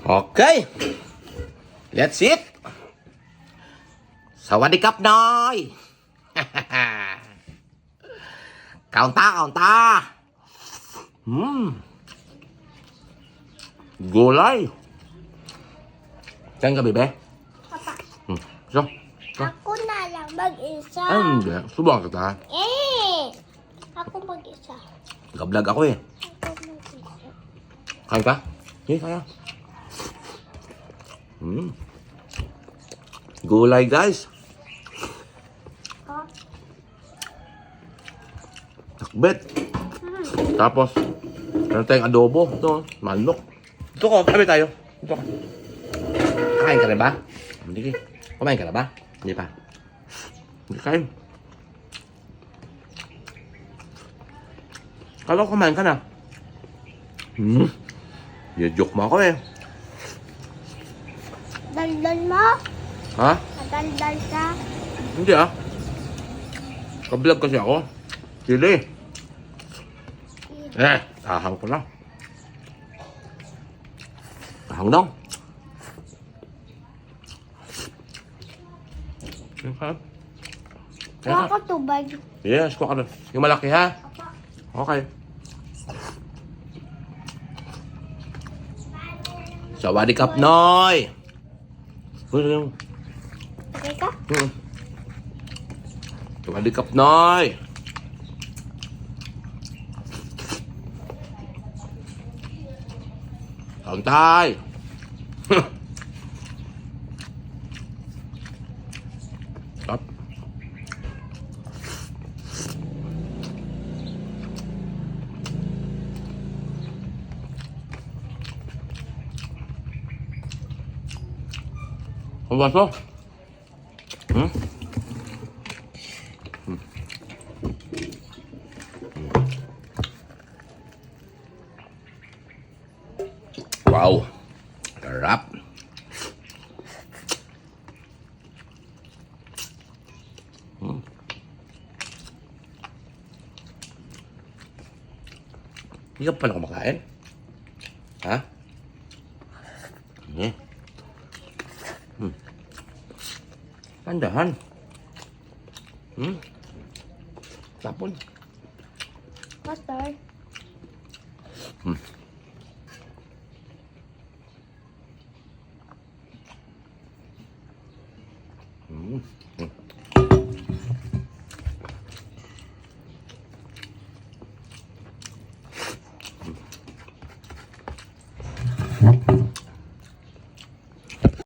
Okay, let's eat. Sawadikap, Noy. Kaunta. Gulay. Saan ka, bebe? Papa, So, ako na lang mag-isa. ay, hindi. Subukan kita. Ako mag-isa. Nag-vlog ako eh. Ako mag-isa. Kain ka? Hindi, kaya. Gulay, guys. Ha? Takbet. Tapos, meron tayong adobo. Ito, manok. Ito ko, kami tayo. Ito ka. Kain ka rin ba? Hindi. Kumain ka na ba? Hindi pa. Hindi kain. Kala ko kumain ka na. Joke mo ako eh. Daldal mo? Ha? Daldal ka? Hindi ah. Ka-vlog kasi ako. Sili. Tahang ko na. Tahang daw. Kuha ko tubig. Yes, kuha ka na. Yung malaki ha? Okay. Sawadikap, Noy! Okay ka? Sawadikap, Noy! Kauntay! Stop. Ang baso? Wow! Sarap! Hindi ka pa na kumakain? Ha? Hindi. Pandahan. Tapon. Master.